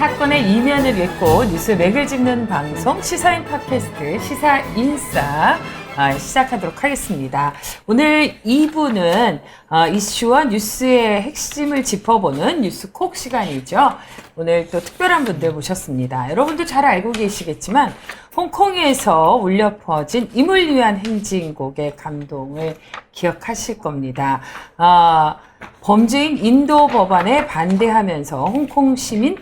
사건의 이면을 읽고 뉴스 맥을 짚는 방송 시사인 팟캐스트 시사인싸 시작하도록 하겠습니다. 오늘 2부는 이슈와 뉴스의 핵심을 짚어보는 뉴스콕 시간이죠. 오늘 또 특별한 분들 모셨습니다. 여러분도 잘 알고 계시겠지만 홍콩에서 울려 퍼진 임을 위한 행진곡의 감동을 기억하실 겁니다. 범죄인 인도 법안에 반대하면서 홍콩 시민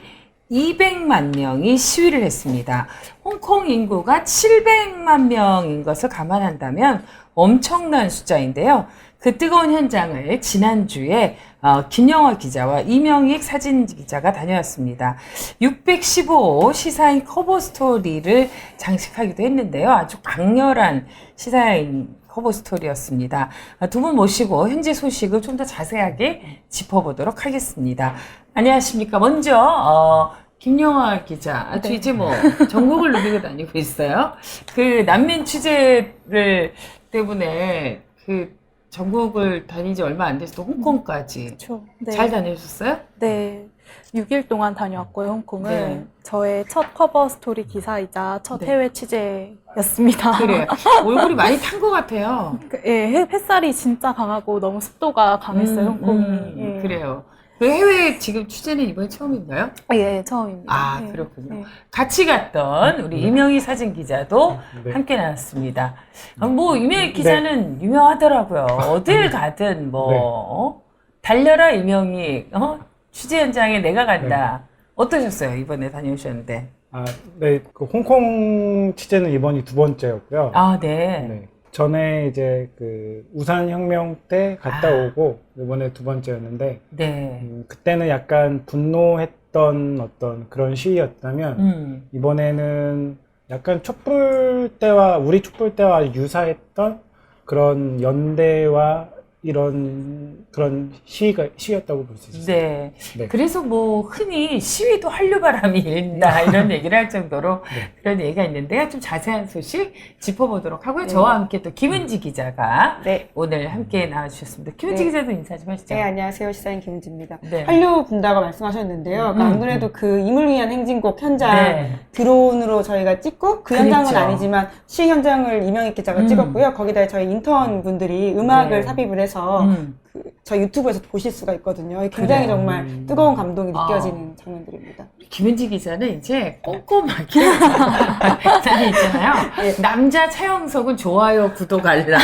200만 명이 시위를 했습니다. 홍콩 인구가 700만 명인 것을 감안한다면 엄청난 숫자인데요. 그 뜨거운 현장을 지난주에 김영하 기자와 이명익 사진 기자가 다녀왔습니다. 615 시사인 커버 스토리를 장식하기도 했는데요. 아주 강렬한 시사인 커버 스토리였습니다. 두 분 모시고 현재 소식을 좀 더 자세하게 짚어보도록 하겠습니다. 안녕하십니까. 먼저 김영하 기자, 아주 이제 뭐 전국을 누비고 다니고 있어요. 그 난민 취재를 때문에 그 전국을 다니지 얼마 안 돼서 또 홍콩까지. 그렇죠. 네. 잘 다녀오셨어요? 네. 6일 동안 다녀왔고요, 홍콩을. 네. 저의 첫 커버 스토리 기사이자 첫 네. 해외 취재였습니다. 그래요. 얼굴이 많이 탄 것 같아요. 예, 햇살이 진짜 강하고 너무 습도가 강했어요, 홍콩이. 예. 그래요. 그 해외 지금 취재는 이번에 처음인가요? 예, 처음입니다. 아, 예. 그렇군요. 예. 같이 갔던 우리 이명희 사진 기자도 네. 함께 나왔습니다. 뭐 이명희 기자는 유명하더라고요. 어딜 가든 뭐 달려라 이명희, 취재 현장에 내가 간다. 어떠셨어요? 이번에 다녀오셨는데. 네, 그 홍콩 취재는 이번이 두 번째였고요. 아, 네. 네. 전에 이제 그 우산 혁명 때 갔다 오고 이번에 두 번째였는데 네. 그때는 약간 분노했던 어떤 그런 시위였다면 이번에는 약간 우리 촛불 때와 유사했던 그런 연대와 이런 그런 시위였다고 볼 수 있어요. 네. 네. 그래서 뭐 흔히 시위도 한류바람이 일다 이런 얘기를 할 정도로 그런 얘기가 있는데요. 좀 자세한 소식 짚어보도록 하고요. 저와 함께 또 김은지 기자가 오늘 함께 나와주셨습니다. 김은지 기자도 인사 좀 하시죠. 네, 안녕하세요. 시사인 김은지입니다. 네. 한류 분다가 말씀하셨는데요. 안 그래도 그 임을 위한 행진곡 현장 드론으로 저희가 찍고 그 현장은 그렇죠. 아니지만 시위 현장을 이명익 기자가 찍었고요. 거기다 저희 인턴 분들이 음악을 삽입을 해서 저희 유튜브에서 보실 수가 있거든요. 굉장히 그래요. 정말 뜨거운 감동이 느껴지는 장면들입니다. 김은지 기자는 이제 꼼꼼하게 사진 있잖아요. 남자 차영석은 좋아요, 구독, 알람.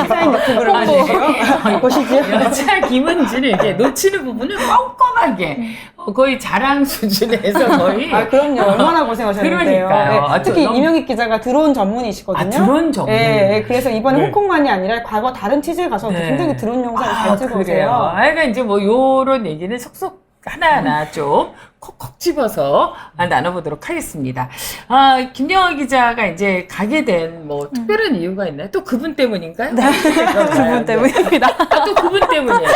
시사인 유튜브를 보시죠. 여자 김은지는 이제 놓치는 부분을 꼼꼼하게 거의 자랑 수준에서 거의. 그럼요. 얼마나 고생하셨는데요. 그러니까요. 특히 너무... 이명익 기자가 드론 전문이시거든요. 드론 전문. 그래서 이번에 홍콩만이 아니라 과거 다른 취재 가서 굉장히 드론 영상을 잘 찍어오세요. 그러니까 이제 뭐 요런 얘기는 속속 하나하나 좀 콕콕 집어서 나눠보도록 하겠습니다. 김영하 기자가 이제 가게 된 뭐 특별한 이유가 있나요? 또 그분 때문인가요? 네, 그분 때문입니다. 또 그분 때문이에요.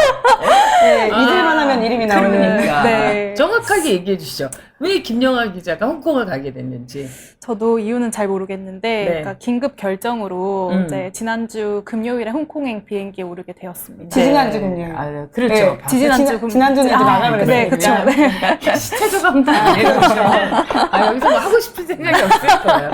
잊을만 하면 이름이 나오는. 그러니까. 네. 정확하게 얘기해 주시죠. 왜 김영하 기자가 홍콩을 가게 됐는지. 저도 이유는 잘 모르겠는데, 그러니까 긴급 결정으로 이제 지난주 금요일에 홍콩행 비행기에 오르게 되었습니다. 지지난주 금요일. 그렇죠. 지난주는 이제 마감을 했어요. 네, 그렇죠. 시차 조정도 안 해보시면 여기서 뭐 하고 싶은 생각이 없을 거예요.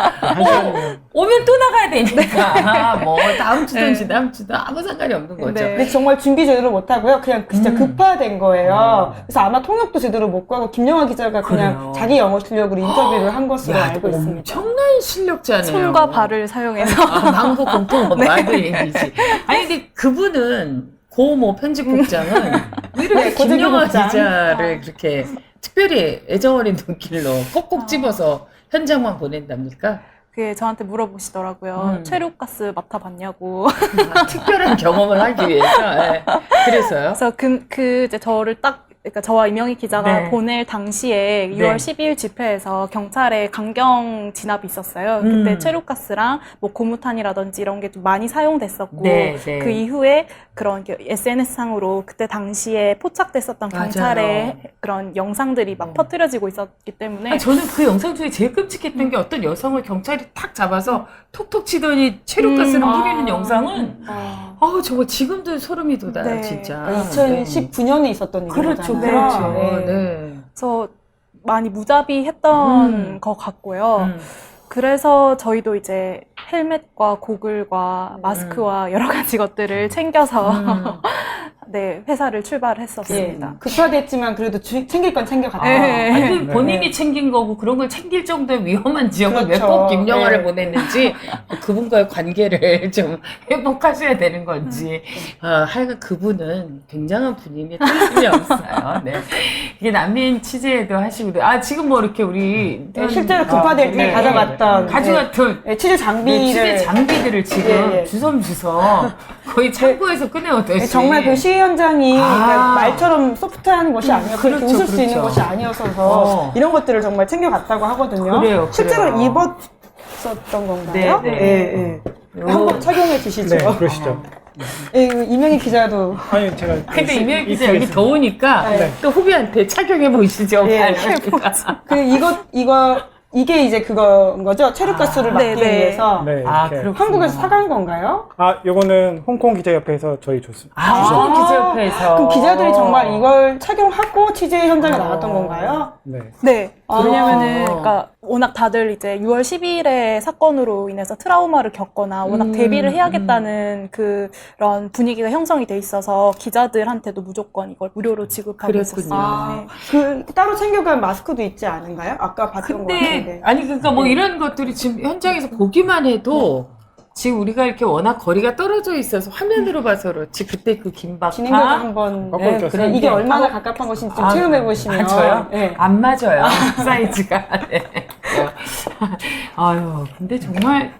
오면 또 나가야 되니까 뭐 다음 주든 지다음 주든 아무 상관이 없는 거죠. 근데 정말 준비 제대로 못 하고요. 그냥 진짜 급파된 거예요. 그래서 아마 통역도 제대로 못 구하고 김영하 기자가 그냥 자기 영어 실력으로 인터뷰를 한 것으로 알고 있습니다. 엄청난 실력자네요. 손과 발을 사용해서 망고 공통 말도 얘기지. 아니 근데 그분은 고 편집국장은 왜 이렇게 김영하 기자를 그렇게 특별히 애정어린 눈길로 꼭꼭 집어서 현장만 보낸답니까? 그게 저한테 물어보시더라고요. 최루가스 맡아봤냐고. 특별한 경험을 하기 위해서. 그래서요? 그래서 이제 저를 그러니까 저와 이명희 기자가 보낼 당시에 6월 12일 집회에서 경찰에 강경 진압이 있었어요. 그때 최루가스랑 뭐 고무탄이라든지 이런 게 좀 많이 사용됐었고 그 이후에 그런 SNS상으로 그때 당시에 포착됐었던 경찰의 그런 영상들이 막 퍼뜨려지고 있었기 때문에 저는 그 영상 중에 제일 끔찍했던 게 어떤 여성을 경찰이 탁 잡아서 톡톡 치더니 체류가스를 뿌리는 영상은 저거 지금도 소름이 돋아요. 진짜. 2019년에 있었던 일이잖아요. 그렇죠. 네. 그래서 많이 무자비했던 것 같고요. 그래서 저희도 이제 헬멧과 고글과 마스크와 여러 가지 것들을 챙겨서 네, 회사를 출발했었습니다. 급파됐지만 그래도 챙길 건 챙겨갔다. 네. 아니, 본인이 챙긴 거고 그런 걸 챙길 정도의 위험한 지역을 왜 그렇죠. 꼭 김영하를 네. 보냈는지 그분과의 관계를 좀 회복하셔야 되는 건지 하여간 그분은 굉장한 분임이 틀림이 없어요. 네. 이게 난민 취재도 하시고 지금 뭐 이렇게 우리 네, 실제로 급파될 때 가져갔던 가져갔던 네, 취재 장비를 취재 장비들을 지금 예. 주섬주섬 거의 창고에서 꺼내오듯이 네, 정말 그 시위 현장이 아. 말처럼 소프트한 것이 아니었고 그렇죠, 웃을 수 있는 그렇죠. 것이 아니어서 이런 것들을 정말 챙겨갔다고 하거든요. 그래요, 실제로 그래요. 입었었던 건가요? 네, 네. 예, 예. 한번 착용해 주시죠. 네, 그러시죠. 예, 이명희 기자도 아니, 제가. 근데 이명희 기자 입고 여기 있습니다. 더우니까 네. 또 후배한테 착용해 보시죠. 예. 이게 이제 그건 거죠? 체류가스를 막기 네, 네. 위해서. 네, 아, 이렇게. 그렇구나. 한국에서 사간 건가요? 요거는 홍콩 기자협회에서 저희 줬습니다. 홍콩 기자협회에서 그럼 기자들이 정말 이걸 착용하고 취재 현장에 나갔던 건가요? 네. 네. 왜냐면은, 아. 그러니까 워낙 다들 이제 6월 10일의 사건으로 인해서 트라우마를 겪거나 워낙 대비를 해야겠다는 그런 분위기가 형성이 돼 있어서 기자들한테도 무조건 이걸 무료로 지급하고 그랬군요. 있었어요. 네. 그 따로 챙겨간 마스크도 있지 않은가요? 아까 봤던 거 근데 같은데. 아니 그러니까 뭐 이런 것들이 지금 현장에서 보기만 해도 지금 우리가 이렇게 워낙 거리가 떨어져 있어서 화면으로 봐서 그렇지 그때 그 긴박한 진행자도 한번 거꾸로 꼈어요. 그런 이게 게 얼마나 가깝한 것인지 좀 체험해 보시면 맞아요? 네. 안 맞아요 사이즈가 네. 아유 근데 정말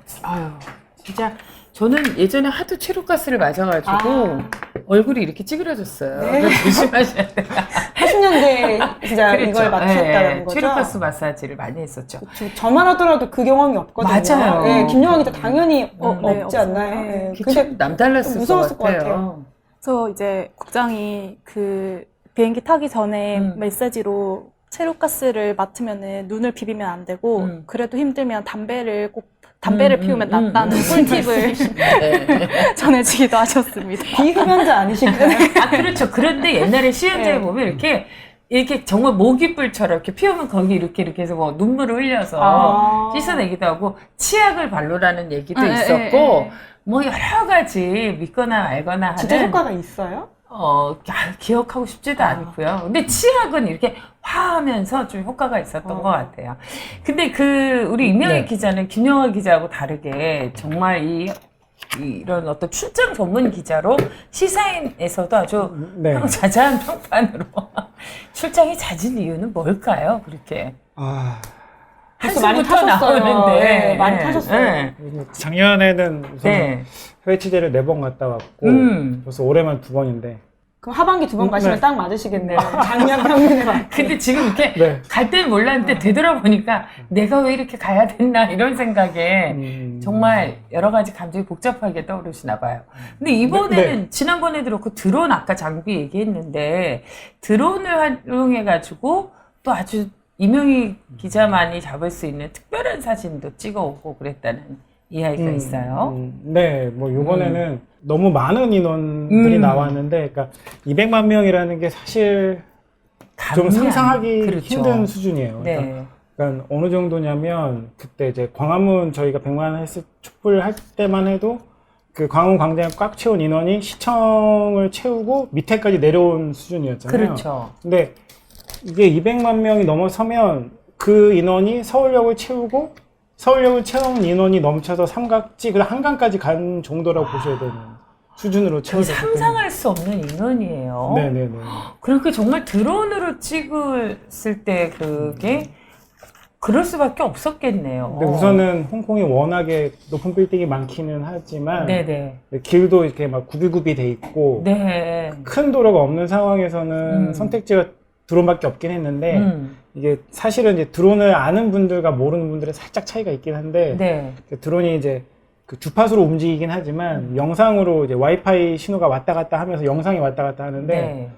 진짜 저는 예전에 하도 체류가스를 맞아가지고 얼굴이 이렇게 찌그러졌어요. 네. 그래서 조심하셔야 돼요. 80년대 진짜 이걸 맞추셨다는 거죠? 체류가스 마사지를 많이 했었죠. 저만 하더라도 그 경험이 없거든요. 맞아요. 네, 김영환 기자 당연히 네, 없지 없어요. 않나요? 네. 네. 그게 참 남달랐을 무서웠을 것 것 같아요. 같아요. 그래서 이제 국장이 그 비행기 타기 전에 메시지로 체류가스를 맡으면은 눈을 비비면 안 되고 그래도 힘들면 담배를 피우면 낫다는 꿀팁을 네. 전해주기도 하셨습니다. 비흡연자 아니신가요? 그렇죠. 그런데 옛날에 시연자에 네. 보면 이렇게 정말 모기불처럼 이렇게 피우면 거기 이렇게 해서 뭐 눈물을 흘려서 씻어내기도 하고 치약을 발로라는 얘기도 있었고 뭐 여러 가지 믿거나 말거나 하는 진짜 효과가 있어요? 기억하고 싶지도 않고요. 근데 치약은 이렇게 화하면서 좀 효과가 있었던 것 같아요. 근데 우리 이명희 기자는 김영하 기자하고 다르게 정말 이런 어떤 출장 전문 기자로 시사인에서도 아주 네. 자자한 평판으로 출장이 잦은 이유는 뭘까요? 그렇게 벌써 많이 한숨부터 타셨어요. 나오는데 네, 많이 타셨어요. 네. 작년에는 우선 네. 해외 취재를 4번 갔다 왔고, 벌써 올해만 2번인데. 그럼 하반기 2번 가시면 네. 딱 맞으시겠네요. 작년 평균에 맞게. 근데 지금 이렇게 네. 갈 때는 몰랐는데 되돌아보니까 내가 왜 이렇게 가야 됐나 이런 생각에 정말 여러 가지 감정이 복잡하게 떠오르시나 봐요. 근데 이번에는 지난번에도 그렇고 드론 아까 장비 얘기했는데 드론을 활용해가지고 또 아주 이명희 기자만이 잡을 수 있는 특별한 사진도 찍어오고 그랬다는 이야기가 있어요. 네, 뭐 요번에는 너무 많은 인원들이 나왔는데, 그러니까 200만 명이라는 게 사실 좀 감이 상상하기 그렇죠. 힘든 수준이에요. 네. 그러니까 어느 정도냐면 그때 이제 광화문 저희가 100만 헬스 촛불 할 때만 해도 그 광화문 광장에 꽉 채운 인원이 시청을 채우고 밑에까지 내려온 수준이었잖아요. 그렇죠. 근데 이게 200만 명이 넘어서면 그 인원이 서울역을 채우고 서울역을 채운 인원이 넘쳐서 삼각지, 그 한강까지 간 정도라고 보셔야 되는 수준으로 채워졌기 때문에. 상상할 수 없는 인원이에요. 네네네. 그렇게 정말 드론으로 찍었을 때 그게 그럴 수밖에 없었겠네요. 근데 우선은 홍콩이 워낙에 높은 빌딩이 많기는 하지만 네네. 길도 이렇게 막 굽이굽이 돼 있고 네. 큰 도로가 없는 상황에서는 선택지가 드론밖에 없긴 했는데 이게 사실은 이제 드론을 아는 분들과 모르는 분들의 살짝 차이가 있긴 한데 네. 드론이 이제 그 주파수로 움직이긴 하지만 영상으로 이제 와이파이 신호가 왔다 갔다 하면서 영상이 왔다 갔다 하는데 네.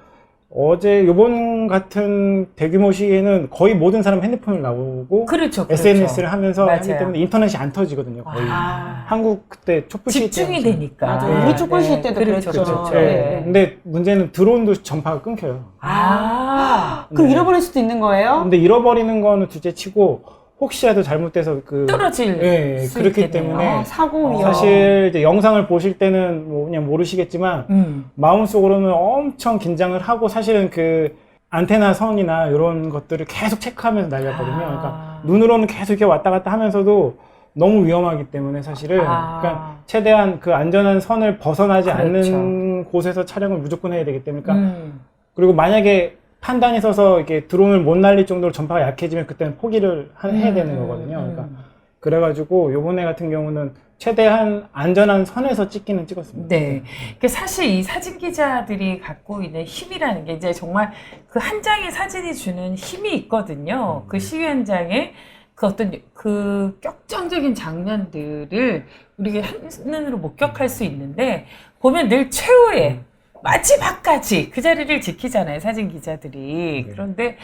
어제 요번 같은 대규모 시기에는 거의 모든 사람 핸드폰을 나오고 그렇죠. SNS를 하면서 하기 맞아요. 때문에 인터넷이 안 터지거든요. 거의. 한국 그때 촛불 시기 집중이 때 되니까. 맞아요. 네. 우리 촛불 시위 때도 그렇죠. 그랬죠. 그렇죠. 네. 네. 근데 문제는 드론도 전파가 끊겨요. 그럼 네. 잃어버릴 수도 있는 거예요? 근데 잃어버리는 거는 둘째 치고 혹시라도 잘못돼서 떨어질 예, 수 그렇기 있겠네요. 때문에 사고 위험. 사실 이제 영상을 보실 때는 뭐 그냥 모르시겠지만 마음속으로는 엄청 긴장을 하고 사실은 그 안테나 선이나 이런 것들을 계속 체크하면서 날렸거든요. 그러니까 눈으로는 계속 이렇게 왔다 갔다 하면서도 너무 위험하기 때문에 사실은 그러니까 최대한 그 안전한 선을 벗어나지 그렇죠. 않는 곳에서 촬영을 무조건 해야 되기 때문에 그러니까 그리고 만약에 판단이 서서 이렇게 드론을 못 날릴 정도로 전파가 약해지면 그때는 포기를 해야 되는 거거든요. 그러니까 그래가지고 요번에 같은 경우는 최대한 안전한 선에서 찍기는 찍었습니다. 네. 그 사실 이 사진 기자들이 갖고 있는 힘이라는 게 이제 정말 그 한 장의 사진이 주는 힘이 있거든요. 그 시위 현장에 그 어떤 그 격정적인 장면들을 우리가 한눈으로 목격할 수 있는데 보면 늘 최후의 마지막까지 그 자리를 지키잖아요, 사진 기자들이. 그런데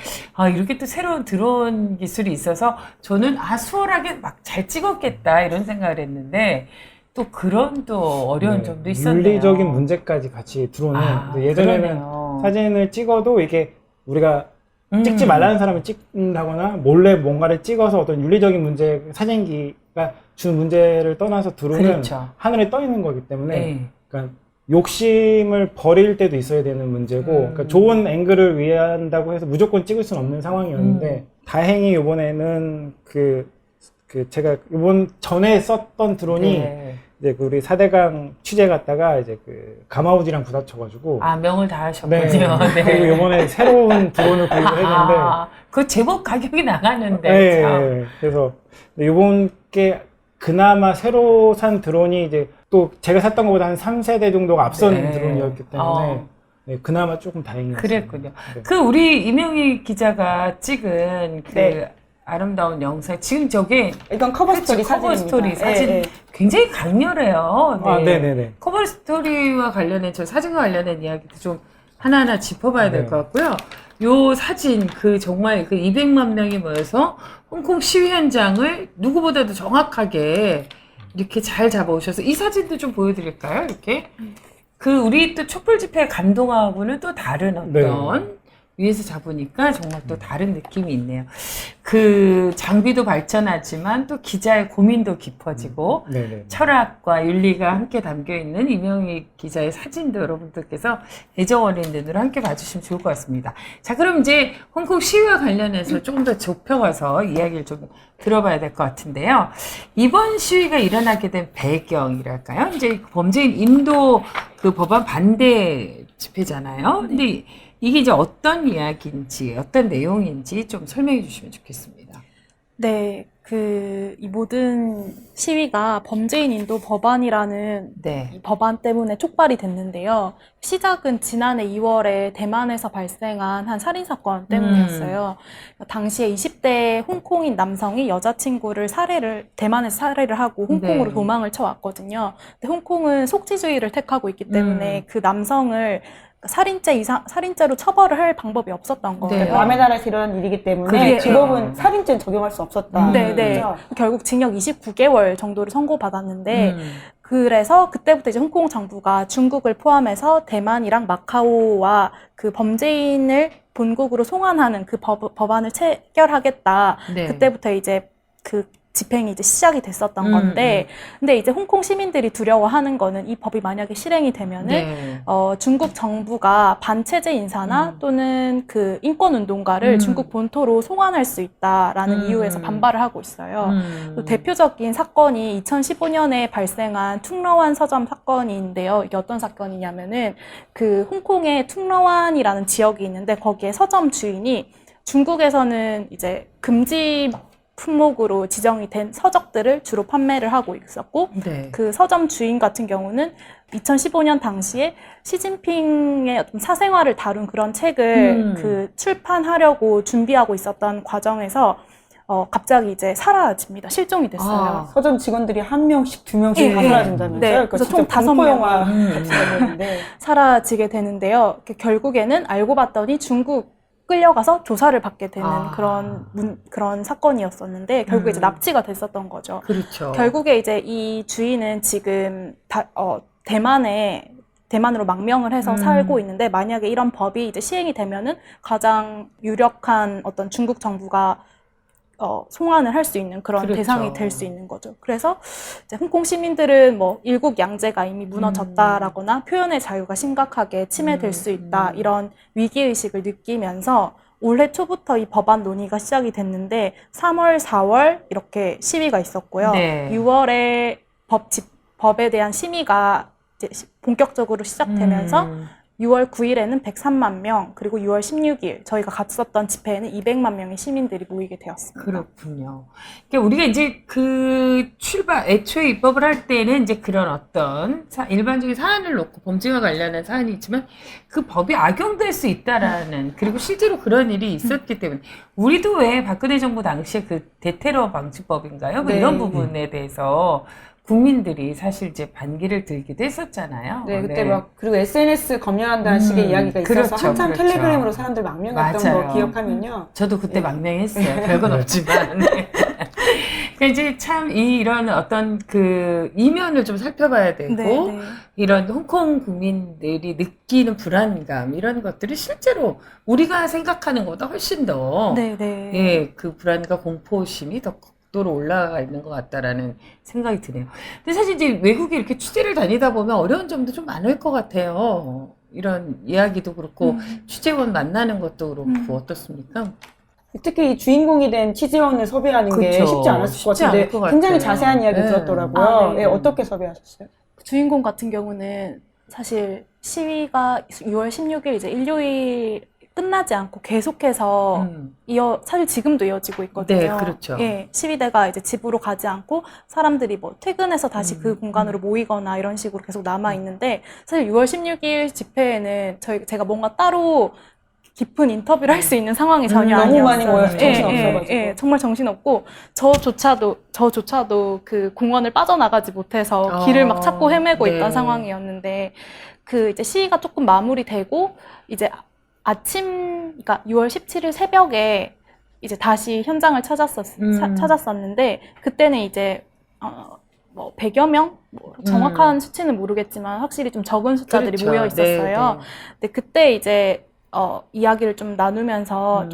이렇게 또 새로운 드론 기술이 있어서 저는 수월하게 막 잘 찍었겠다 이런 생각을 했는데 또 그런 또 어려운 점도 있었네요. 윤리적인 문제까지 같이 드론은 예전에는 그러네요. 사진을 찍어도 이게 우리가 찍지 말라는 사람을 찍는다거나 몰래 뭔가를 찍어서 어떤 윤리적인 문제, 사진기가 준 문제를 떠나서 드론은 그렇죠. 하늘에 떠 있는 거기 때문에 네. 그러니까 욕심을 버릴 때도 있어야 되는 문제고 그러니까 좋은 앵글을 위한다고 해서 무조건 찍을 수는 없는 상황이었는데 다행히 이번에는 제가 이번 전에 썼던 드론이 이제 그 우리 4대강 취재 갔다가 이제 그 가마우지랑 부딪혀가지고 명을 다 하셨군요. 네. 그리고 이번에 새로운 드론을 구입을 했는데 그 제법 가격이 나가는데 네, 참. 그래서 이번 게 그나마 새로 산 드론이 이제 또 제가 샀던 것보다 한 3세대 정도가 앞선 네. 드론이었기 때문에 네, 그나마 조금 다행이었어요. 그랬군요. 네. 그 우리 이명희 기자가 찍은 그 네. 아름다운 영상 지금 저게 이건 커버 스토리 커버 사진입니다. 스토리 사진 네, 네. 굉장히 강렬해요. 네. 네네네. 커버 스토리와 관련된 저 사진과 관련된 이야기도 좀 하나하나 짚어봐야 될 것 같고요. 요 사진 정말 그 200만 명이 모여서 홍콩 시위 현장을 누구보다도 정확하게 이렇게 잘 잡아오셔서 이 사진도 좀 보여드릴까요? 이렇게 우리 또 촛불 집회에 감동하고는 또 다른 어떤 위에서 잡으니까 정말 또 다른 느낌이 있네요. 그 장비도 발전하지만 또 기자의 고민도 깊어지고 철학과 윤리가 함께 담겨있는 이명희 기자의 사진도 여러분들께서 애정 어린 눈으로 함께 봐주시면 좋을 것 같습니다. 자, 그럼 이제 홍콩 시위와 관련해서 조금 더 좁혀가서 이야기를 좀 들어봐야 될 것 같은데요. 이번 시위가 일어나게 된 배경이랄까요? 이제 범죄인 인도 그 법안 반대 집회잖아요. 근데 이게 이제 어떤 이야기인지, 어떤 내용인지 좀 설명해 주시면 좋겠습니다. 네, 이 모든 시위가 범죄인 인도 법안이라는 이 법안 때문에 촉발이 됐는데요. 시작은 지난해 2월에 대만에서 발생한 한 살인사건 때문이었어요. 당시에 20대 홍콩인 남성이 여자친구를 대만에서 살해를 하고 홍콩으로 도망을 쳐왔거든요. 근데 홍콩은 속지주의를 택하고 있기 때문에 그 남성을 살인죄로 처벌을 할 방법이 없었던 거예요. 남의 나라에서 일어난 일이기 때문에 그 법은 살인죄는 적용할 수 없었다. 네. 결국 징역 29개월 정도를 선고받았는데 그래서 그때부터 이제 홍콩 정부가 중국을 포함해서 대만이랑 마카오와 그 범죄인을 본국으로 송환하는 그 법안을 체결하겠다. 그때부터 이제 그 집행이 이제 시작이 됐었던 건데, 근데 이제 홍콩 시민들이 두려워하는 거는 이 법이 만약에 실행이 되면은, 중국 정부가 반체제 인사나 또는 그 인권운동가를 중국 본토로 송환할 수 있다라는 이유에서 반발을 하고 있어요. 또 대표적인 사건이 2015년에 발생한 퉁러완 서점 사건인데요. 이게 어떤 사건이냐면은 그 홍콩에 퉁러완이라는 지역이 있는데 거기에 서점 주인이 중국에서는 이제 금지 품목으로 지정이 된 서적들을 주로 판매를 하고 있었고 그 서점 주인 같은 경우는 2015년 당시에 시진핑의 어떤 사생활을 다룬 그런 책을 그 출판하려고 준비하고 있었던 과정에서 갑자기 이제 사라집니다. 실종이 됐어요. 서점 직원들이 1명씩, 2명씩 예, 다 예. 사라진다면서요? 네, 그러니까 그래서 진짜 총 5 공포 명. 영화 같이 되는데. 사라지게 되는데요. 결국에는 알고 봤더니 중국 끌려가서 조사를 받게 되는 그런 사건이었었는데 결국에 이제 납치가 됐었던 거죠. 그렇죠. 결국에 이제 이 주인은 지금 대만으로 망명을 해서 살고 있는데 만약에 이런 법이 이제 시행이 되면은 가장 유력한 어떤 중국 정부가 송환을 할 수 있는 그런 그렇죠. 대상이 될 수 있는 거죠. 그래서 이제 홍콩 시민들은 뭐 일국 양제가 이미 무너졌다라거나 표현의 자유가 심각하게 침해될 수 있다 이런 위기의식을 느끼면서 올해 초부터 이 법안 논의가 시작이 됐는데 3월, 4월 이렇게 시위가 있었고요. 네. 6월에 법에 대한 심의가 이제 본격적으로 시작되면서 6월 9일에는 103만 명, 그리고 6월 16일 저희가 갔었던 집회에는 200만 명의 시민들이 모이게 되었습니다. 그렇군요. 그러니까 우리가 이제 그 애초에 입법을 할 때는 이제 그런 어떤 일반적인 사안을 놓고 범죄와 관련한 사안이 있지만 그 법이 악용될 수 있다라는, 그리고 실제로 그런 일이 있었기 때문에 우리도 왜 박근혜 정부 당시에 그 대테러 방지법인가요? 뭐 네. 이런 부분에 대해서 국민들이 사실 이제 반기를 들기도 했었잖아요. 네, 그때 막, 그리고 SNS 검열한다는 식의 이야기가 있어서 그렇죠, 한참 그렇죠. 텔레그램으로 사람들 망명했던 맞아요. 거 기억하면요. 저도 그때 망명했어요. 별건 없지만. 네. 그러니까 이제 참 이런 어떤 그 이면을 좀 살펴봐야 되고, 네. 이런 홍콩 국민들이 느끼는 불안감, 이런 것들이 실제로 우리가 생각하는 것보다 훨씬 더, 네. 예, 그 불안과 공포심이 더 극도로 올라가 있는 것 같다라는 생각이 드네요. 근데 사실 이제 외국에 이렇게 취재를 다니다 보면 어려운 점도 좀 많을 것 같아요. 이런 이야기도 그렇고, 취재원 만나는 것도 그렇고, 어떻습니까? 특히 이 주인공이 된 취재원을 섭외하는 게 그쵸. 쉽지 않았을 것 쉽지 같은데 않을 것 굉장히 같아요. 자세한 이야기 네. 들었더라고요. 아, 네. 예, 어떻게 섭외하셨어요? 주인공 같은 경우는 사실 시위가 6월 16일 이제 일요일 끝나지 않고 계속해서 사실 지금도 이어지고 있거든요. 네, 그렇죠. 예, 시위대가 이제 집으로 가지 않고 사람들이 뭐 퇴근해서 다시 그 공간으로 모이거나 이런 식으로 계속 남아 있는데 사실 6월 16일 집회에는 제가 뭔가 따로 깊은 인터뷰를 할 수 있는 상황이 전혀 너무 아니었어요. 많이 모여서 정신없어가지고. 예, 정말 정신없고 저조차도 그 공원을 빠져나가지 못해서 길을 막 찾고 헤매고 네. 있던 상황이었는데 그 이제 시위가 조금 마무리되고 이제 그러니까 6월 17일 새벽에 이제 다시 현장을 찾았었는데 그때는 이제 뭐 100여 명? 뭐 정확한 수치는 모르겠지만 확실히 좀 적은 숫자들이 그렇죠. 모여 있었어요. 네. 근데 그때 이제 이야기를 좀 나누면서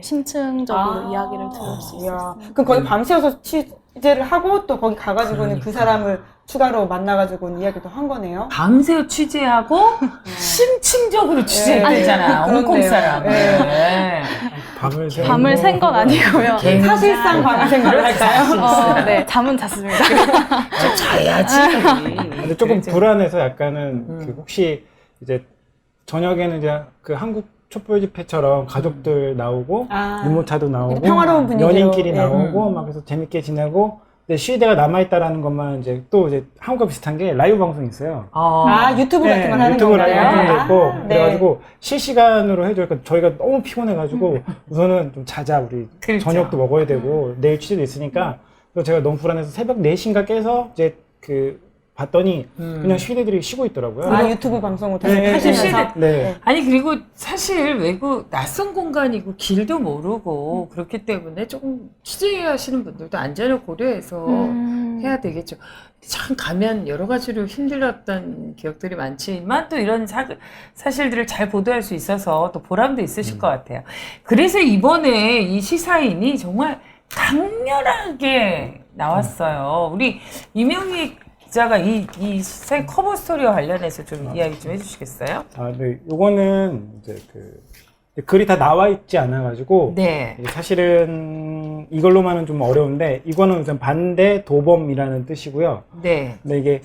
심층적으로 이야기를 들을 수 있었어요. 그럼 거기 밤새워서 취재를 하고 또 거기 가가지고는 그 사람을 추가로 만나가지고 이야기도 한 거네요. 밤새 취재하고 심층적으로 취재했잖아. 그렇네요. 홍콩 사람. 네. 밤을 샌 건 아니고요. 사실상 밤을 생각을 할까요? 네, 잠은 잤습니다. 좀 자야지. 근데 조금 불안해서 약간은 그 혹시 이제 저녁에는 이제 그 한국 촛불 집회처럼 가족들 나오고 유모차도 나오고 평화로운 분위기로. 연인끼리 네. 나오고 막 그래서 재밌게 지내고 근데 시위대가 남아있다라는 것만 이제 또 이제 한국과 비슷한 게 라이브 방송이 있어요. 유튜브 같은 걸 하는 유튜브 건가요? 라이브 방송도 있고 네. 그래가지고 실시간으로 해줘요. 그러니까 저희가 너무 피곤해가지고 우선은 좀 자자 우리 그렇죠. 저녁도 먹어야 되고 내일 취재도 있으니까 그래서 제가 너무 불안해서 새벽 4시인가 깨서 이제 봤더니 그냥 시위대들이 쉬고 있더라고요. 유튜브 방송을 네, 하시면서? 네. 아니 그리고 사실 외국 낯선 공간이고 길도 모르고 그렇기 때문에 조금 취재하시는 분들도 안전을 고려해서 해야 되겠죠. 참 가면 여러 가지로 힘들었던 기억들이 많지만 또 이런 사실들을 잘 보도할 수 있어서 또 보람도 있으실 것 같아요. 그래서 이번에 이 시사인이 정말 강렬하게 나왔어요. 우리 이명희 기자가 이 시사인 커버 스토리와 관련해서 좀 이야기 좀 해주시겠어요? 네. 요거는 이제 글이 다 나와 있지 않아가지고. 네. 사실은 이걸로만은 좀 어려운데, 이거는 우선 반대 도범이라는 뜻이고요. 네. 근데 이게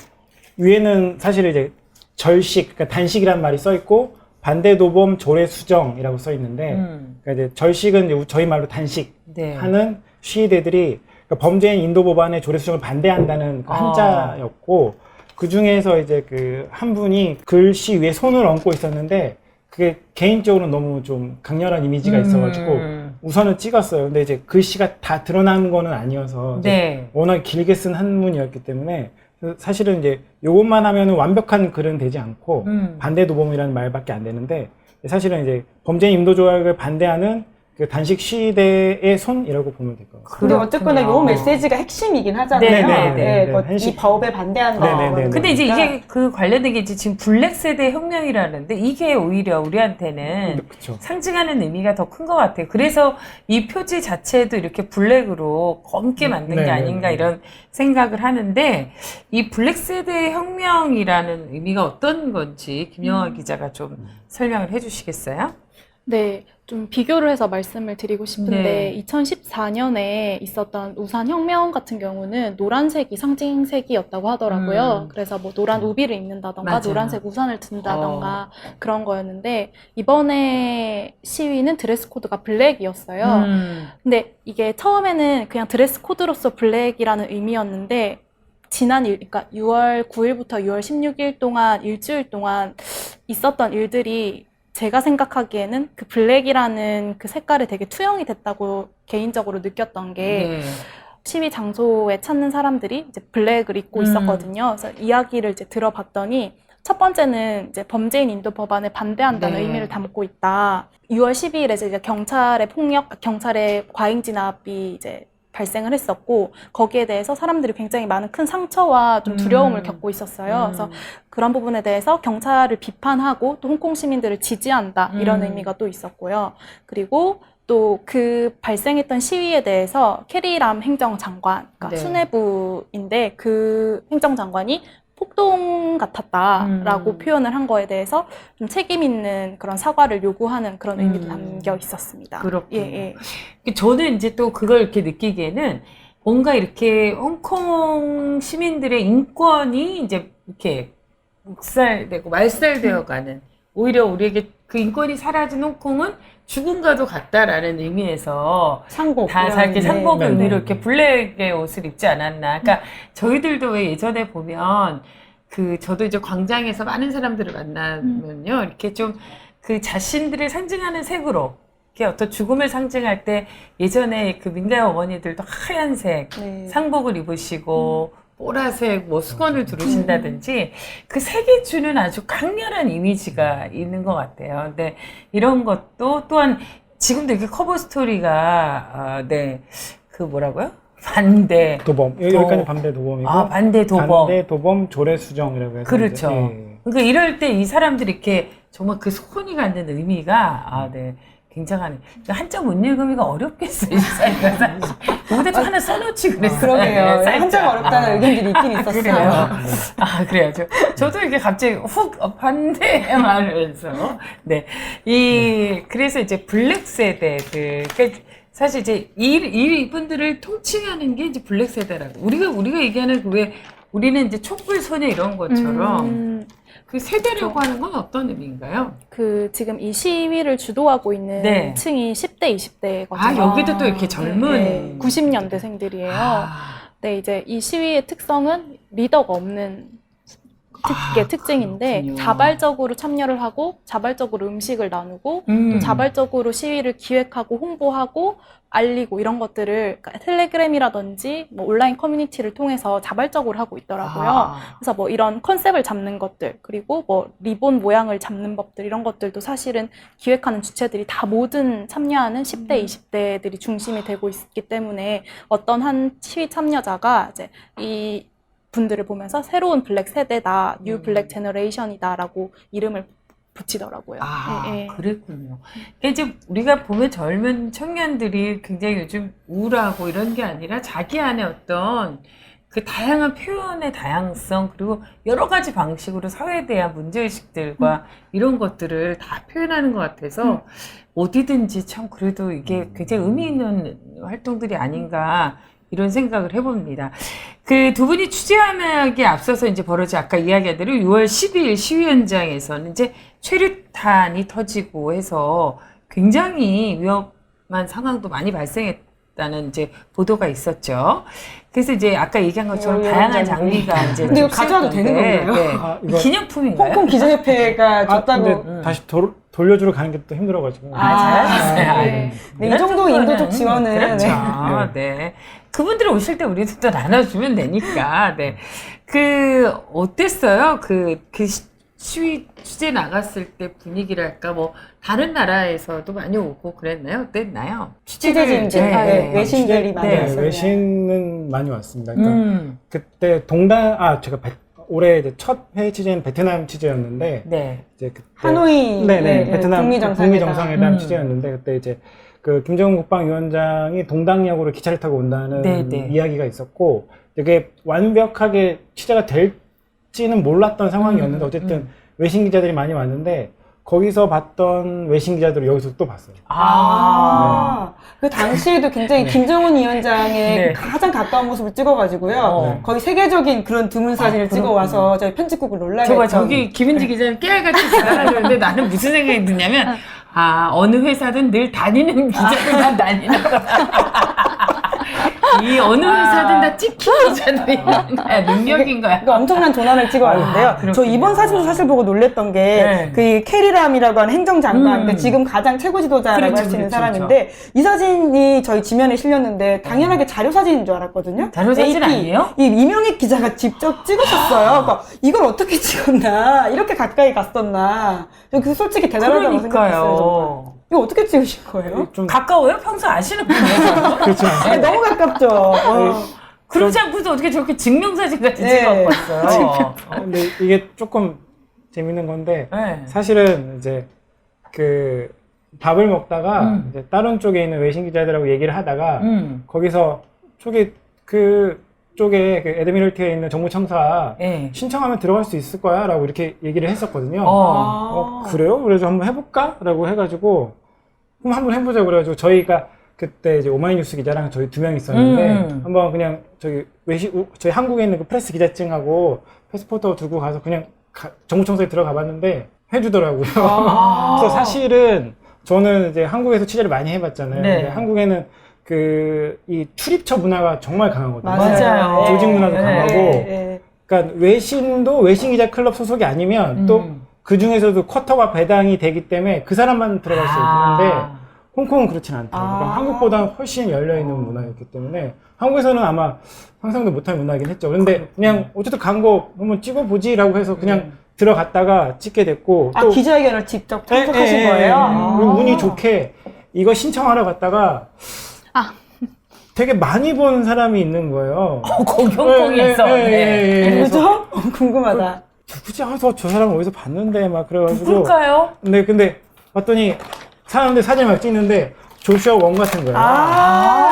위에는 사실 이제 절식, 그러니까 단식이란 말이 써 있고, 반대 도범 조례 수정이라고 써 있는데, 그러니까 이제 절식은 이제 저희 말로 단식 네. 하는 시위대들이 그러니까 범죄인 인도 법안의 조례 수정을 반대한다는 그 한자였고 그 중에서 이제 그 한 분이 글씨 위에 손을 얹고 있었는데 그게 개인적으로 너무 좀 강렬한 이미지가 있어가지고 우선을 찍었어요. 근데 이제 글씨가 다 드러나는 거는 아니어서 이제 네. 워낙 길게 쓴 한문이었기 때문에 사실은 이제 요것만 하면은 완벽한 글은 되지 않고 반대 도범이라는 말밖에 안 되는데 사실은 이제 범죄인 인도 조약을 반대하는 그 단식 시대의 손이라고 보면 될 것 같아요. 근데 어쨌거나 요 메시지가 핵심이긴 하잖아요. 이 법에 반대한다. 근데 이제 이게 그 관련된 게 이제 지금 블랙 세대 혁명이라는데 이게 오히려 우리한테는 그쵸. 상징하는 의미가 더 큰 것 같아요. 그래서 이 표지 자체도 이렇게 블랙으로 검게 만든 게 아닌가 이런 생각을 하는데 이 블랙 세대 혁명이라는 의미가 어떤 건지 김영하 기자가 좀 설명을 해주시겠어요? 네, 좀 비교를 해서 말씀을 드리고 싶은데 네. 2014년에 있었던 우산 혁명 같은 경우는 노란색이 상징색이었다고 하더라고요. 그래서 뭐 노란 우비를 입는다던가 맞아요. 노란색 우산을 든다던가 그런 거였는데 이번에 시위는 드레스 코드가 블랙이었어요. 근데 이게 처음에는 그냥 드레스 코드로서 블랙이라는 의미였는데 그러니까 6월 9일부터 6월 16일 동안 일주일 동안 있었던 일들이 제가 생각하기에는 그 블랙이라는 그 색깔이 되게 투영이 됐다고 개인적으로 느꼈던 게 시위 장소에 찾는 사람들이 이제 블랙을 입고 있었거든요. 그래서 이야기를 이제 들어봤더니 첫 번째는 이제 범죄인 인도 법안에 반대한다는 의미를 담고 있다. 6월 12일에 이제 경찰의 과잉 진압이 이제 발생을 했었고 거기에 대해서 사람들이 굉장히 많은 큰 상처와 좀 두려움을 겪고 있었어요. 그래서 그런 부분에 대해서 경찰을 비판하고 또 홍콩 시민들을 지지한다 이런 의미가 또 있었고요. 그리고 또 그 발생했던 시위에 대해서 캐리람 행정장관, 그러니까 수뇌부인데 그 행정장관이 폭동 같았다라고 표현을 한 거에 대해서 좀 책임 있는 그런 사과를 요구하는 그런 의미도 담겨 있었습니다. 그렇군요. 예. 저는 이제 또 그걸 이렇게 느끼기에는 뭔가 이렇게 홍콩 시민들의 인권이 이제 이렇게 묵살되고 말살되어 가는 오히려 우리에게 그 인권이 사라진 홍콩은 죽음과도 같다라는 의미에서 상복. 다 이렇게 상복의 네. 의미로 이렇게 블랙의 옷을 입지 않았나. 그러니까 저희들도 왜 예전에 보면 저도 이제 광장에서 많은 사람들을 만나면요. 이렇게 좀 그 자신들을 상징하는 색으로 이렇게 어떤 죽음을 상징할 때 예전에 그 민가의 어머니들도 하얀색 상복을 입으시고 보라색 뭐 수건을 두르신다든지 그 색이 주는 아주 강렬한 이미지가 있는 것 같아요. 근데 이런 것도 또한 지금도 이렇게 커버 스토리가 그 뭐라고요? 반대 도범. 여기까지 반대 도범이고. 반대 도범. 반대 도범 조례수정이라고 해서. 그렇죠. 이제, 그러니까 이럴 때 이 사람들이 이렇게 정말 그 소원이 갖는 의미가 굉장하네. 한자 못 읽으기가 어렵겠어요, 이 사이가 사실. 여기다 하나 써놓지 그랬어요. 그러게요. 한자가 어렵다는 의견들이 있긴 있었어요. 그래요. 그래요. 저도 이렇게 갑자기 훅 반대 말하면서. 네. 그래서 이제 블랙 세대들. 그러니까 사실 이제 이분들을 통칭하는 게 이제 블랙 세대라고. 우리가 얘기하는 우리는 이제 촛불 소녀 이런 것처럼 그 세대라고 하는 건 어떤 의미인가요? 지금 이 시위를 주도하고 있는 층이 10대, 20대거든요. 여기도 또 이렇게 젊은 90년대생들이에요. 네, 이제 이 시위의 특성은 리더가 없는 특징인데 그렇군요. 자발적으로 참여를 하고 자발적으로 음식을 나누고 또 자발적으로 시위를 기획하고 홍보하고 알리고 이런 것들을 그러니까 텔레그램이라든지 뭐 온라인 커뮤니티를 통해서 자발적으로 하고 있더라고요. 그래서 뭐 이런 컨셉을 잡는 것들 그리고 뭐 리본 모양을 잡는 법들 이런 것들도 사실은 기획하는 주체들이 다 모든 참여하는 10대, 20대들이 중심이 되고 있기 때문에 어떤 한 시위 참여자가 이제 이 분들을 보면서 새로운 블랙 세대다, 뉴 블랙 제너레이션이다라고 이름을 붙이더라고요. 그랬군요. 그러니까 이제 우리가 보면 젊은 청년들이 굉장히 요즘 우울하고 이런 게 아니라 자기 안에 어떤 그 다양한 표현의 다양성 그리고 여러 가지 방식으로 사회에 대한 문제의식들과 이런 것들을 다 표현하는 것 같아서 어디든지 참 그래도 이게 굉장히 의미 있는 활동들이 아닌가 이런 생각을 해봅니다. 그 두 분이 취재하기에 앞서서 이제 벌어진 아까 이야기한 대로 6월 12일 시위 현장에서는 이제 최루탄이 터지고 해서 굉장히 위험한 상황도 많이 발생했다. 다는 이제 보도가 있었죠. 그래서 이제 아까 얘기한 것처럼 이거 다양한 장비. 장비가 이제 근데 이거 좀 가져와도 되는 쓰였던데, 건가요? 네. 아, 이거- 기념품인가요? 홍콩 기자협회가 줬다고. 근데 다시 돌려주러 가는 게 또 힘들어가지고. 잘하셨어요. 아, 네. 네, 이 정도 인도적 지원은. 그렇죠. 네. 네. 그분들이 오실 때 우리도 또 나눠주면 되니까. 네. 그 어땠어요? 그 시위 취재 나갔을 때 분위기랄까 뭐 다른 나라에서도 많이 오고 그랬나요? 어땠나요? 취재진들, 네. 네, 외신들이 많이 네, 왔어요. 외신은 많이 왔습니다. 그러니까 그때 제가 올해 이제 첫 해외 취재는 베트남 취재였는데 네. 이제 그때 하노이 네네 베트남 북미 정상회담. 정상회담 취재였는데 그때 이제 그 김정은 국방위원장이 동당역으로 기차를 타고 온다는 네네. 이야기가 있었고 이게 완벽하게 취재가 될지는 몰랐던 상황이었는데 어쨌든 외신 기자들이 많이 왔는데 거기서 봤던 외신 기자들을 여기서 또 봤어요. 그 당시에도 굉장히 네. 김정은 위원장의 네. 가장 가까운 모습을 찍어가지고요. 네. 거의 세계적인 그런 드문 사진을 찍어와서 저희 편집국을 놀라게 했던. 저기 김은지 기자는 깨알같이 지나가는데 나는 무슨 생각이 드냐면 어느 회사든 늘 다니는 기자들만 다니는 거야. 이 어느 회사든 다 찍힌 기자들이 있는 거야. 능력인 거야. 그 엄청난 도난을 찍어왔는데요. 그렇군요. 저 이번 사진도 사실 보고 놀랬던 네. 게, 그 캐리람이라고 하는 행정장관, 그러니까 지금 가장 최고 지도자라고 그렇죠, 할 수 있는 그렇죠, 사람인데, 이 사진이 저희 지면에 실렸는데, 당연하게 자료 사진인 줄 알았거든요. 자료 사진 AP, 아니에요? 이 이명익 기자가 직접 찍으셨어요. 그러니까 이걸 어떻게 찍었나, 이렇게 가까이 갔었나, 그 솔직히 대단하다고 생각했어요. 정말. 그러니까요. 이거 어떻게 찍으신 거예요? 좀 가까워요? 평소 아시는 분이에요? 그렇지 않아요. 아니, 너무 가깝죠. 그러지 않고서 어떻게 저렇게 증명사진까지 네. 찍어갖고 왔어요? 근데 이게 조금 재밌는 건데 네. 사실은 이제 그 밥을 먹다가 이제 다른 쪽에 있는 외신 기자들하고 얘기를 하다가 거기서 쪽에 그 에드미럴티에 있는 정부청사 네. 신청하면 들어갈 수 있을 거야 라고 이렇게 얘기를 했었거든요. 아. 그래요? 그래서 한번 해볼까? 라고 해가지고 그럼 한번 해보자 그래가지고 저희가 그때 이제 오마이뉴스 기자랑 저희 2명 있었는데 한번 그냥 저희 저희 한국에 있는 그 프레스 기자증하고 패스포트 두고 가서 그냥 정부청사에 들어가 봤는데 해주더라고요. 그래서 사실은 저는 이제 한국에서 취재를 많이 해봤잖아요. 네. 근데 한국에는 이 출입처 문화가 정말 강하거든요. 맞아요. 조직 문화도 네. 강하고 그러니까 외신도 외신 기자 클럽 소속이 아니면 또 그 중에서도 쿼터가 배당이 되기 때문에 그 사람만 들어갈 수 있는데 홍콩은 그렇진 않다. 그러니까 한국보다는 훨씬 열려있는 문화였기 때문에 한국에서는 아마 상상도 못할 문화이긴 했죠. 그런데 그냥 어쨌든 간 거 한번 찍어보지라고 해서 그냥 들어갔다가 찍게 됐고 또 기자회견을 직접 참석하신 거예요? 그리고 운이 좋게 이거 신청하러 갔다가 되게 많이 본 사람이 있는 거예요. 거기 홍콩에서. 네. 누구죠? 궁금하다. 누구지? 저 사람 어디서 봤는데 막 그래가지고. 누굴까요? 근데 봤더니 사람들 사진 막 찍는데 조슈아 원 같은 거예요.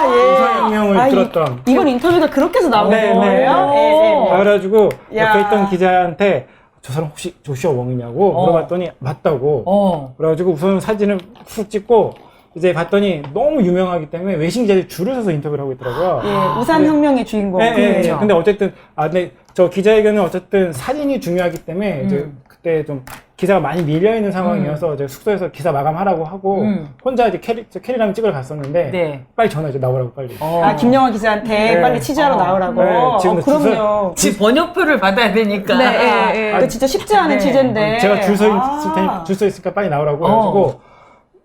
우사혁명을 들었던. 이번 인터뷰가 그렇게 해서 나온 네, 거예요? 네. 그래가지고 야. 옆에 있던 기자한테 저 사람 혹시 조슈아 웡이냐고 물어봤더니 맞다고. 그래가지고 우선 사진을 훅 찍고 이제 봤더니 너무 유명하기 때문에 외신 기자들이 줄을 서서 인터뷰를 하고 있더라고요. 예, 우산혁명의 주인공. 네. 근데 어쨌든 근데 저 기자회견은 어쨌든 사진이 중요하기 때문에 이제 그때 좀 기사가 많이 밀려 있는 상황이어서 이제 숙소에서 기사 마감하라고 하고 혼자 이제 캐리랑 찍으러 갔었는데 네. 빨리 전화해 나오라고 빨리. 김영환 기자한테 네. 빨리 취재하러 나오라고. 네, 지금 그럼요. 지 번역표를 받아야 되니까. 그 진짜 쉽지 않은 취재인데. 제가 줄 서 있으니까 빨리 나오라고 해가지고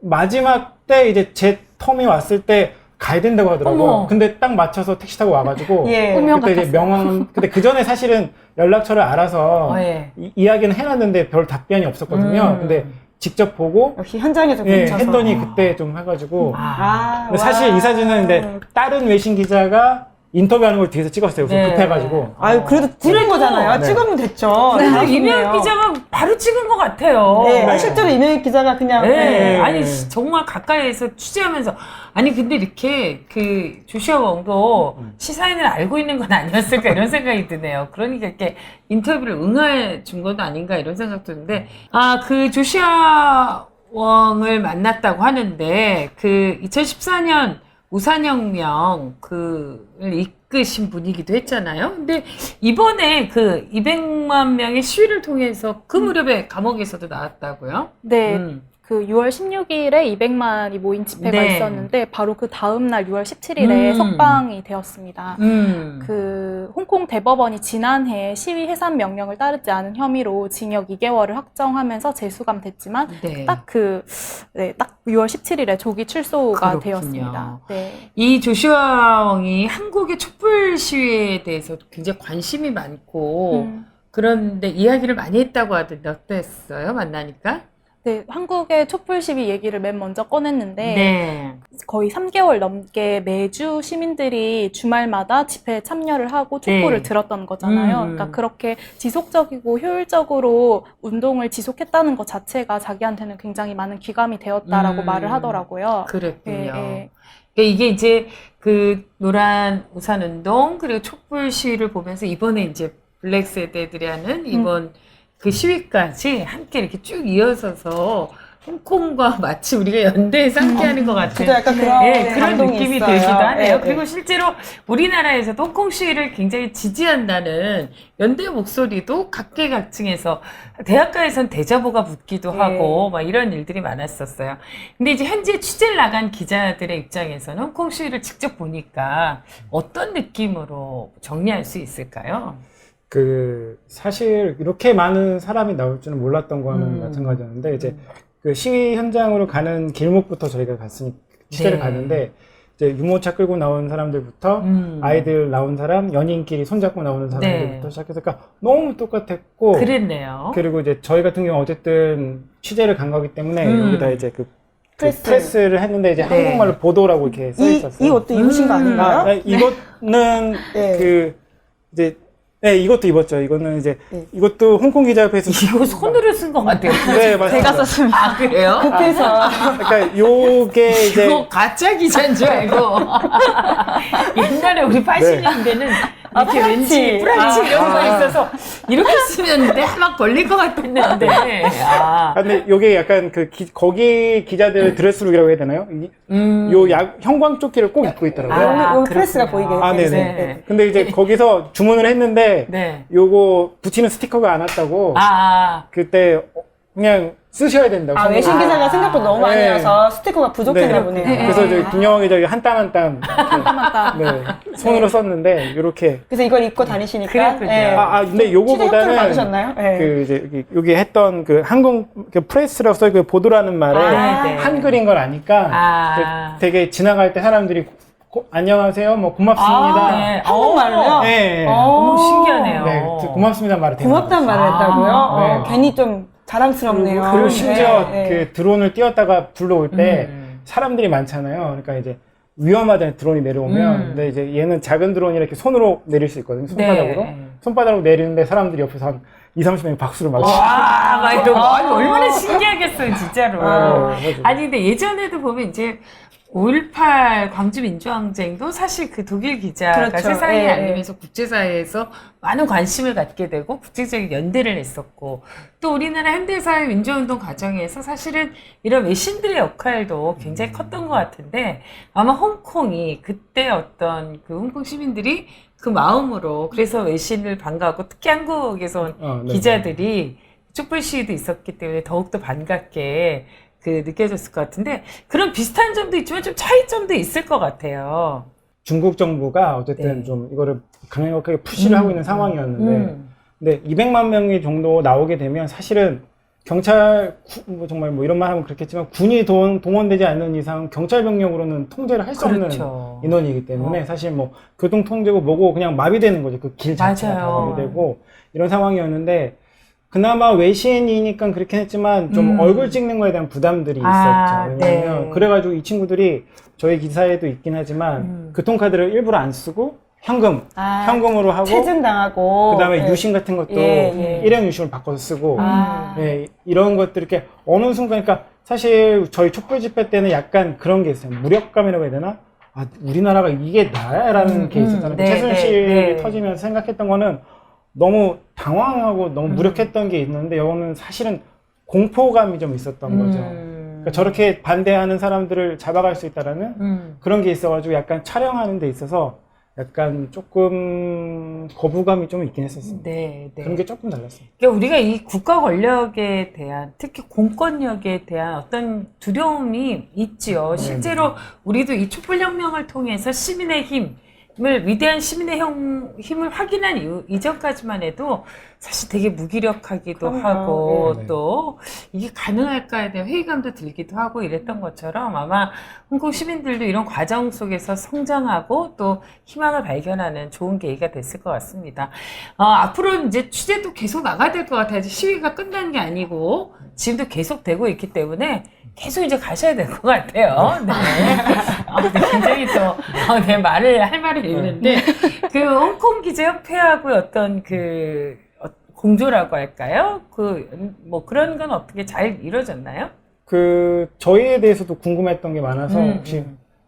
마지막 때 이제 제 텀이 왔을 때 가야 된다고 하더라고요. 근데 딱 맞춰서 택시 타고 와가지고 그때 이제 근데 그 전에 사실은 연락처를 알아서 이야기는 해놨는데 별 답변이 없었거든요. 근데 직접 보고 역시 현장에서 예, 뭉쳐서. 했더니 그때 좀 해가지고 근데 와. 사실 이 사진은 근데 다른 외신 기자가 인터뷰하는 걸 뒤에서 찍었어요. 네. 급해가지고. 그래도 찍은 거잖아요. 네. 찍으면 됐죠. 근데 이명희 기자가 바로 찍은 것 같아요. 네, 실제로 이명희 기자가 그냥. 네. 네. 아니 정말 가까이에서 취재하면서 근데 이렇게 그 조슈아 웡도 시사인을 알고 있는 건 아니었을까 이런 생각이 드네요. 그러니까 이렇게 인터뷰를 응해 준 것도 아닌가 이런 생각도 드는데 그 조슈아 웡을 만났다고 하는데 그 2014년 우산혁명 그를 이끄신 분이기도 했잖아요. 근데 이번에 그 200만 명의 시위를 통해서 그 무렵에 감옥에서도 나왔다고요? 네. 그 6월 16일에 200만이 모인 집회가 네. 있었는데 바로 그 다음 날 6월 17일에 석방이 되었습니다. 그 홍콩 대법원이 지난해 시위 해산 명령을 따르지 않은 혐의로 징역 2개월을 확정하면서 재수감됐지만 네. 딱 6월 17일에 조기 출소가 그렇군요. 되었습니다. 네. 이 조슈아 왕이 한국의 촛불 시위에 대해서 굉장히 관심이 많고 그런데 이야기를 많이 했다고 하던데 어땠어요? 만나니까? 네, 한국의 촛불 시위 얘기를 맨 먼저 꺼냈는데 네. 거의 3개월 넘게 매주 시민들이 주말마다 집회에 참여를 하고 촛불을 네. 들었던 거잖아요. 그러니까 그렇게 지속적이고 효율적으로 운동을 지속했다는 것 자체가 자기한테는 굉장히 많은 귀감이 되었다라고 말을 하더라고요. 그랬군요. 네. 그러니까 이게 이제 그 노란 우산 운동 그리고 촛불 시위를 보면서 이번에 이제 블랙 세대들이 하는 이번 그 시위까지 함께 이렇게 쭉 이어서서 홍콩과 마치 우리가 연대에 상대하는 것 같은 진짜 약간 그런, 예, 그런 감동이 느낌이 있어요. 들기도 하네요. 예, 그리고 예. 실제로 우리나라에서도 홍콩 시위를 굉장히 지지한다는 연대 목소리도 각계각층에서 대학가에선 대자보가 붙기도 예. 하고 막 이런 일들이 많았었어요. 근데 이제 현재 취재를 나간 기자들의 입장에서는 홍콩 시위를 직접 보니까 어떤 느낌으로 정리할 수 있을까요? 사실 이렇게 많은 사람이 나올 줄은 몰랐던 거는 마찬가지였는데, 이제 그 시위 현장으로 가는 길목부터 저희가 취재를 네. 갔는데, 이제 유모차 끌고 나온 사람들부터 아이들 나온 사람, 연인끼리 손잡고 나오는 사람들부터 네. 시작해서 그러니까 너무 똑같았고, 그랬네요. 그리고 이제 저희 같은 경우 어쨌든 취재를 간 거기 때문에 여기다 이제 그 프레스를 했는데 이제 네. 한국말로 보도라고 이렇게 써 있었어요. 이 옷도 입으신 거 아닌가요? 이거는 네. 이제 이것도 입었죠. 이거는 이제 네. 이것도 홍콩 기자협회에서 이거 손으로 쓴 것 같아요. 네, 맞습니다. 제가 썼습니다. 아, 그래요? 급해서. 그러니까 요게 이제 그거 가짜 기자인 줄 알고. 옛날에 우리 80년대는 이렇게 프라치. 왠지 프라치 이런 거 있어서 이렇게 쓰면 막 걸릴 것 같았는데. 아. 근데 요게 약간 거기 기자들 드레스룩이라고 해야 되나요? 요 형광 조끼를 꼭 입고 있더라고요. 아, 여기 프레스가 그렇구나. 보이게. 아, 네네. 네. 근데 이제 거기서 주문을 했는데 네. 요거 붙이는 스티커가 안 왔다고 아. 그때 그냥 쓰셔야 된다고. 아, 외신 기사가 생각보다 너무 많이 네. 와서 스티커가 부족했나 네. 보네요. 그래서 저희 김영호 기자 한 땀 한 땀 맞다. 네, 손으로 썼는데 요렇게 그래서 이걸 입고 다니시니까. 그랬군요. 네. 근데 취재 협조를 요거보다는 받으셨나요? 네. 그 이제 여기 했던 그 한국 그 프레스라서 그 보도라는 말에 아, 네. 한글인 걸 아니까 아. 그 되게 지나갈 때 사람들이 안녕하세요, 뭐 고맙습니다. 아, 네. 한국말로요? 네. 너무 신기하네요. 네, 고맙습니다 말을 고맙다는 말을 했다고요? 네. 괜히 좀 자랑스럽네요. 그리고 심지어 네, 네. 그 드론을 띄웠다가 불러올 때 사람들이 많잖아요. 그러니까 이제 위험하잖아요. 드론이 내려오면. 근데 이제 얘는 작은 드론이 이렇게 손으로 내릴 수 있거든요. 손바닥으로. 네. 손바닥으로 내리는데 사람들이 옆에서 한 2-30명이 박수를 막 치고. 와, 막 이런 거. 아니, 얼마나 신기하겠어요, 진짜로. 맞아요. 아니, 근데 예전에도 보면 이제 5.18 광주 민주항쟁도 사실 그 독일 기자가 그렇죠. 세상에 예, 알리면서 국제사회에서 많은 관심을 갖게 되고 국제적인 연대를 했었고 또 우리나라 현대사회 민주운동 과정에서 사실은 이런 외신들의 역할도 굉장히 컸던 것 같은데 아마 홍콩이 그때 어떤 그 홍콩 시민들이 그 마음으로 그래서 외신을 반가웠고 특히 한국에서 온 네. 기자들이 촛불 시위도 있었기 때문에 더욱더 반갑게 그 느껴졌을 것 같은데 그런 비슷한 점도 있지만 좀 차이점도 있을 것 같아요. 중국 정부가 어쨌든 네. 좀 이거를 강력하게 푸시를 하고 있는 상황이었는데 근데 200만 명이 정도 나오게 되면 사실은 경찰 뭐 정말 뭐 이런 말 하면 그렇겠지만 군이 동원되지 않는 이상 경찰 병력으로는 통제를 할 수 그렇죠. 없는 인원이기 때문에 사실 뭐 교통 통제고 뭐고 그냥 마비되는 거죠. 그 길 자체가 다 맞아요. 마비되고 이런 상황이었는데 그나마 외신이니까 그렇긴 했지만 좀 얼굴 찍는 거에 대한 부담들이 아, 있었죠. 왜냐면 네. 그래가지고 이 친구들이 저희 기사에도 있긴 하지만 교통카드를 일부러 안 쓰고 현금으로 하고 체증당하고. 그다음에 네. 유심 같은 것도 예. 일회용 유심을 바꿔서 쓰고 아. 예, 이런 것들 이렇게 어느 순간 그러니까 사실 저희 촛불 집회 때는 약간 그런 게 있어요. 무력감이라고 해야 되나? 아, 우리나라가 이게 나야라는 게 있었잖아요. 네, 최순실이 네. 터지면서 생각했던 거는 너무 당황하고 너무 무력했던 게 있는데 이거는 사실은 공포감이 좀 있었던 거죠. 그러니까 저렇게 반대하는 사람들을 잡아갈 수 있다라는 그런 게 있어가지고 약간 촬영하는 데 있어서 약간 조금 거부감이 좀 있긴 했었어요. 네, 네. 그런 게 조금 달랐어요. 그러니까 우리가 이 국가 권력에 대한, 특히 공권력에 대한 어떤 두려움이 있지요. 실제로 우리도 이 촛불혁명을 통해서 시민의 힘을, 위대한 시민의 힘을 확인한 이전까지만 해도 사실 되게 무기력하기도 그럼요. 하고 네. 또 이게 가능할까에 대한 회의감도 들기도 하고 이랬던 것처럼 아마 홍콩 시민들도 이런 과정 속에서 성장하고 또 희망을 발견하는 좋은 계기가 됐을 것 같습니다. 앞으로 이제 취재도 계속 나가야 될 것 같아요. 시위가 끝난 게 아니고 지금도 계속 되고 있기 때문에 계속 이제 가셔야 될 것 같아요. 네. 네, 굉장히 또, 네, 할 말이 있는데, 그, 홍콩 기자협회하고 어떤 공조라고 할까요? 뭐 그런 건 어떻게 잘 이루어졌나요? 저희에 대해서도 궁금했던 게 많아서 혹시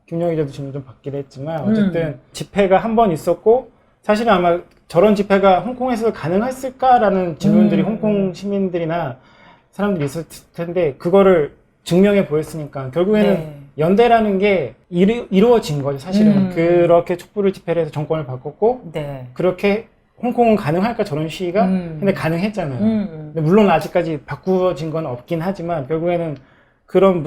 김영희 기자도 질문 좀 받기도 했지만 어쨌든 집회가 한 번 있었고 사실은 아마 저런 집회가 홍콩에서 가능했을까라는 질문들이 홍콩 시민들이나 사람들이 있을 텐데 그거를 증명해 보였으니까 결국에는 네. 연대라는 게 이루어진 거죠. 사실은 그렇게 촛불을 집회를 해서 정권을 바꿨고 네. 그렇게 홍콩은 가능할까 저런 시위가? 근데 가능했잖아요. 근데 물론 아직까지 바꾸어진 건 없긴 하지만 결국에는 그런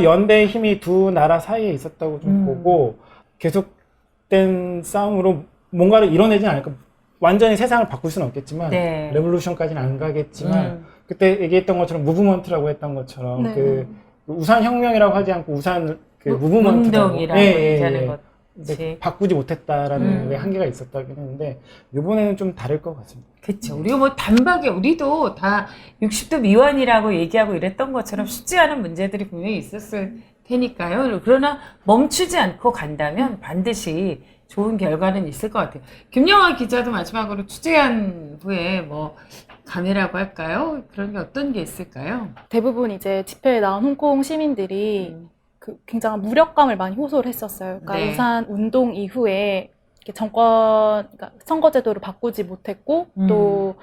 연대의 힘이 두 나라 사이에 있었다고 좀 보고 계속된 싸움으로 뭔가를 이뤄내진 않을까. 완전히 세상을 바꿀 수는 없겠지만 네. 레볼루션까지는 안 가겠지만 그때 얘기했던 것처럼 무브먼트라고 했던 것처럼 네. 그 우산 혁명이라고 하지 않고 우산 무브먼트라고 운동이라고 얘기하는 거지. 근데 바꾸지 못했다라는 게 한계가 있었다긴 했는데 이번에는 좀 다를 것 같습니다. 그렇죠. 우리가 뭐 단박에 우리도 다 60도 미만이라고 얘기하고 이랬던 것처럼 쉽지 않은 문제들이 분명히 있었을 테니까요. 그러나 멈추지 않고 간다면 반드시 좋은 결과는 있을 것 같아요. 김영하 기자도 마지막으로 취재한 후에 뭐 감회라고 할까요? 그런 게 어떤 게 있을까요? 대부분 이제 집회에 나온 홍콩 시민들이 굉장한 무력감을 많이 호소를 했었어요. 그러니까 네. 우산 운동 이후에 이렇게 그러니까 선거제도를 바꾸지 못했고 또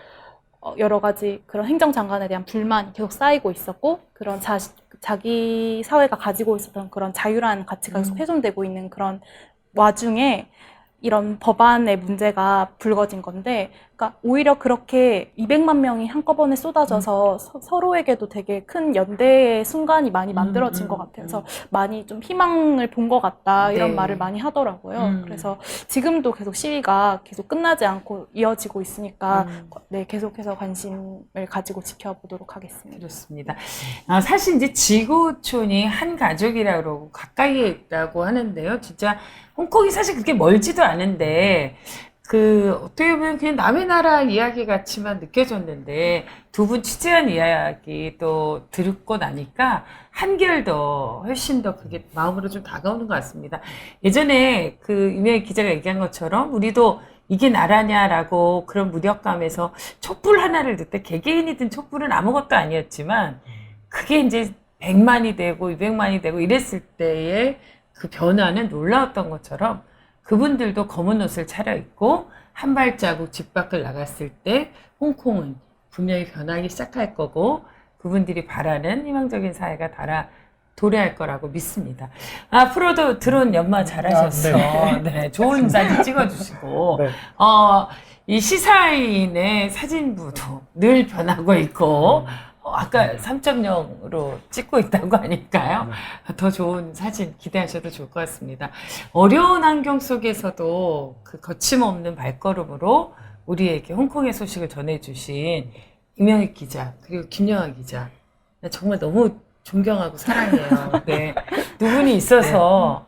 여러 가지 그런 행정장관에 대한 불만이 계속 쌓이고 있었고 그런 자기 사회가 가지고 있었던 그런 자유라는 가치가 계속 훼손되고 있는 그런 와중에 이런 법안의 문제가 불거진 건데, 그러니까 오히려 그렇게 200만 명이 한꺼번에 쏟아져서 서로에게도 되게 큰 연대의 순간이 많이 만들어진 것 같아요. 그래서 많이 좀 희망을 본 것 같다 이런 네. 말을 많이 하더라고요. 그래서 지금도 계속 시위가 계속 끝나지 않고 이어지고 있으니까 네, 계속해서 관심을 가지고 지켜보도록 하겠습니다. 그렇습니다. 사실 이제 지구촌이 한 가족이라고 그러고 가까이에 있다고 하는데요. 진짜 홍콩이 사실 그렇게 멀지도 않은데 어떻게 보면 그냥 남의 나라 이야기 같이만 느껴졌는데 두 분 취재한 이야기 또 듣고 나니까 한결 더 훨씬 더 그게 마음으로 좀 다가오는 것 같습니다. 예전에 유명한 기자가 얘기한 것처럼 우리도 이게 나라냐라고 그런 무력감에서 촛불 하나를 들 때 개개인이 든 촛불은 아무것도 아니었지만 그게 이제 100만이 되고 200만이 되고 이랬을 때의 그 변화는 놀라웠던 것처럼 그분들도 검은 옷을 차려입고 한 발자국 집 밖을 나갔을 때 홍콩은 분명히 변하기 시작할 거고 그분들이 바라는 희망적인 사회가 도래할 거라고 믿습니다. 앞으로도 드론 연마 잘하셨어. 네, 좋은 사진 찍어주시고 네. 이 시사인의 사진부도 늘 변하고 있고 아까 3.0으로 찍고 있다고 하니까요. 더 좋은 사진 기대하셔도 좋을 것 같습니다. 어려운 환경 속에서도 그 거침없는 발걸음으로 우리에게 홍콩의 소식을 전해주신 이명희 기자 그리고 김영하 기자 정말 너무 존경하고 사랑해요. 네. 두 분이 있어서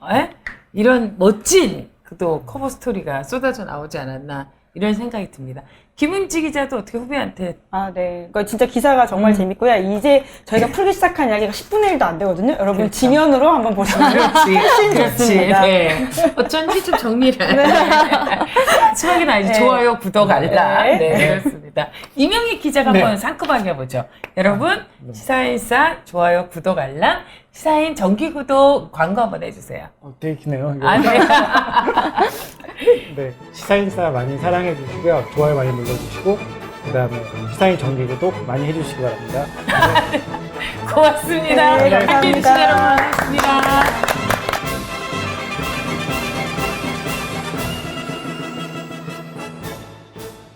이런 멋진 또 커버 스토리가 쏟아져 나오지 않았나 이런 생각이 듭니다. 김은지 기자도 어떻게 후배한테 네. 그러니까 진짜 기사가 정말 재밌고요. 이제 저희가 풀기 시작한 이야기가 10분의 1도 안 되거든요. 여러분 그렇죠. 지면으로 한번 보시면 훨씬 좋습니다. 네. 어쩐지 좀 정리를. 마지막에는 아직 좋아요, 구독, 알람. 네, 그렇습니다. 이명희 기자가 한번 상큼하게 해보죠. 여러분, 시사인싸 좋아요, 구독, 알람. 시사인 정기 구독 광고 한번 해주세요. 되게 기네요. 네. 네, 시사인싸 많이 사랑해 주시고요. 좋아요 많이 눌러주시고 그 다음에 시사인 정기 구독 많이 해주시기 바랍니다. 고맙습니다. 네, 함께해 주신 감사합니다. 여러분 고맙습니다.